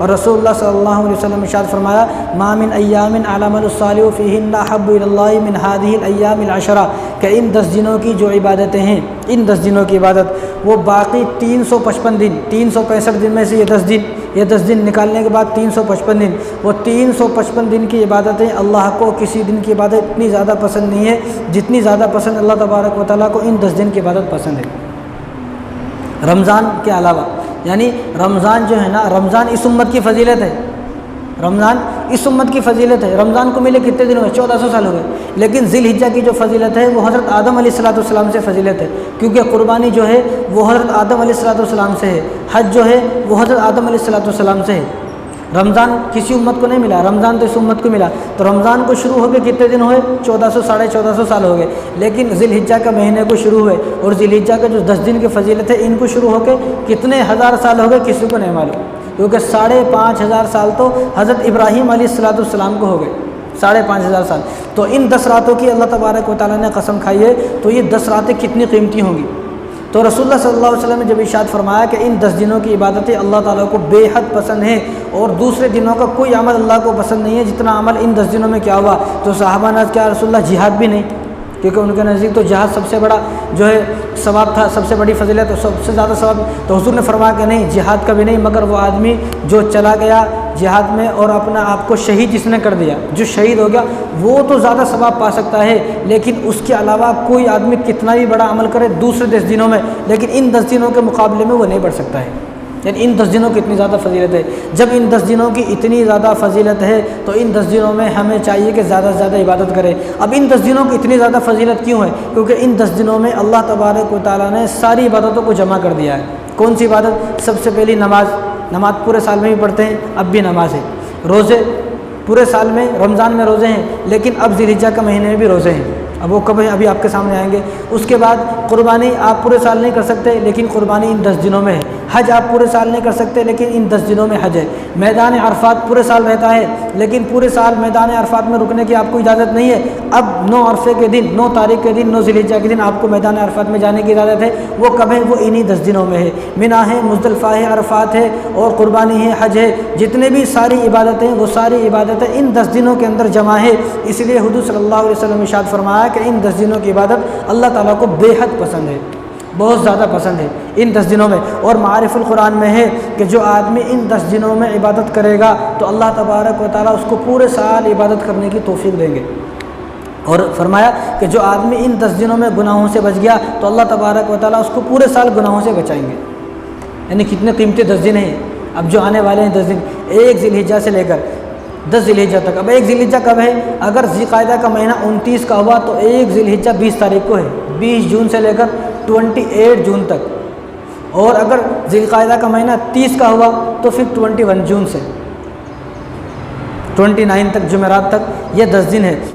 اور رسول اللہ صلی اللہ علیہ وسلم ارشاد فرمایا ما من ایام العمل الصالح فیہن احب الی اللہ من هذه الایام العشرہ، کہ ان 10 دنوں کی جو عبادتیں ہیں، ان 10 دنوں کی عبادت وہ باقی 355 دن، 365 دن میں سے یہ 10 دن نکالنے کے بعد 355 دن، وہ 355 دن کی عبادتیں اللہ کو کسی دن کی عبادت اتنی زیادہ پسند نہیں ہے جتنی زیادہ پسند اللہ تبارک و تعالیٰ کو ان 10 دن کی عبادت پسند ہے، رمضان کے علاوہ۔ یعنی رمضان جو ہے نا، رمضان اس امت کی فضیلت ہے، رمضان اس امت کی فضیلت ہے۔ رمضان کو ملے کتنے دن ہوئے؟ 1400 سال ہو گئے، لیکن ذی الحجہ کی جو فضیلت ہے وہ حضرت آدم علیہ السلام سے فضیلت ہے، کیونکہ قربانی جو ہے وہ حضرت آدم علیہ السلام سے ہے، حج جو ہے وہ حضرت آدم علیہ السلام سے ہے۔ رمضان کسی امت کو نہیں ملا، رمضان تو اس امت کو ملا۔ تو رمضان کو شروع ہو کے کتنے دن ہوئے؟ 1400 سال ہو گئے، لیکن ذی الحجہ کا مہینے کو شروع ہوئے، اور ذی الحجہ کا جو 10 دن کی فضیلت ہے ان کو شروع ہو کے کتنے ہزار سال ہو گئے کسی کو نہیں معلوم، کیونکہ 5500 سال تو حضرت ابراہیم علیہ السلام کو ہو گئے، 5500 سال۔ تو ان 10 راتوں کی اللہ تبارک و تعالیٰ نے قسم کھائی ہے، تو یہ 10 راتیں کتنی قیمتی ہوں گی۔ تو رسول اللہ صلی اللہ علیہ وسلم نے جب ارشاد فرمایا کہ ان 10 دنوں کی عبادتیں اللہ تعالیٰ کو بے حد پسند ہیں، اور دوسرے دنوں کا کوئی عمل اللہ کو پسند نہیں ہے جتنا عمل ان 10 دنوں میں کیا ہوا، تو صحابہ نے کیا رسول اللہ جہاد بھی نہیں؟ کیونکہ ان کے نزدیک تو جہاد سب سے بڑا جو ہے ثواب تھا، سب سے بڑی فضیلت اور سب سے زیادہ ثواب۔ تو حضور نے فرمایا کہ نہیں، جہاد کا بھی نہیں، مگر وہ آدمی جو چلا گیا جہاد میں اور اپنا آپ کو شہید جس نے کر دیا، جو شہید ہو گیا، وہ تو زیادہ ثواب پا سکتا ہے، لیکن اس کے علاوہ کوئی آدمی کتنا بھی بڑا عمل کرے دوسرے 10 دنوں میں، لیکن ان 10 دنوں کے مقابلے میں وہ نہیں بڑھ سکتا ہے۔ یعنی ان 10 دنوں کی اتنی زیادہ فضیلت ہے۔ جب ان 10 دنوں کی اتنی زیادہ فضیلت ہے تو ان 10 دنوں میں ہمیں چاہیے کہ زیادہ سے زیادہ عبادت کریں۔ اب ان 10 دنوں کی اتنی زیادہ فضیلت کیوں ہے؟ کیونکہ ان 10 دنوں میں اللہ تبارک و تعالیٰ نے ساری عبادتوں کو جمع کر دیا ہے۔ کون سی عبادت؟ سب سے پہلی نماز پورے سال میں بھی پڑھتے ہیں، اب بھی نماز ہے۔ روزے پورے سال میں، رمضان میں روزے ہیں، لیکن اب ذی الحجہ کا مہینے میں بھی روزے ہیں، اب وہ کب ہیں ابھی آپ کے سامنے آئیں گے۔ اس کے بعد قربانی آپ پورے سال نہیں کر سکتے، لیکن قربانی ان 10 دنوں میں ہے۔ حج آپ پورے سال نہیں کر سکتے، لیکن ان 10 دنوں میں حج ہے۔ میدان عرفات پورے سال رہتا ہے، لیکن پورے سال میدان عرفات میں رکنے کی آپ کو اجازت نہیں ہے۔ اب 9 عرفے کے دن، 9 تاریخ کے دن، 9 ذی الحجہ کے دن آپ کو میدان عرفات میں جانے کی اجازت ہے۔ وہ کب ہے؟ وہ انہی 10 دنوں میں ہے۔ منا ہے، مزدلفہ ہے، عرفات ہے، اور قربانی ہے، حج ہے، جتنے بھی ساری عبادتیں، وہ ساری عبادتیں ان 10 دنوں کے اندر جمع ہے۔ اس لیے حضور صلی اللہ علیہ وسلم نے ارشاد فرمایا کہ ان 10 دنوں کی عبادت اللہ تعالیٰ کو بے حد پسند ہے، بہت زیادہ پسند ہے ان 10 دنوں میں۔ اور معارف القرآن میں ہے کہ جو آدمی ان 10 دنوں میں عبادت کرے گا تو اللہ تبارک و تعالیٰ اس کو پورے سال عبادت کرنے کی توفیق دیں گے۔ اور فرمایا کہ جو آدمی ان 10 دنوں میں گناہوں سے بچ گیا تو اللہ تبارک و تعالیٰ اس کو پورے سال گناہوں سے بچائیں گے۔ یعنی کتنے قیمتی 10 دن ہیں اب جو آنے والے ہیں 10 دن، 1 ذی الحجہ سے لے کر 10 ذی الحجہ تک۔ اب 1 ذی الحجہ کب ہے؟ اگر ذی القعدہ کا مہینہ 29 کا ہوا تو 1 ذی الحجہ 20 تاریخ کو ہے، 20 جون سے لے کر 28 جون تک۔ اور اگر ذی القعدہ کا مہینہ 30 کا ہوا تو پھر 21 جون سے 29 تک، جمعرات تک، یہ 10 دن ہے۔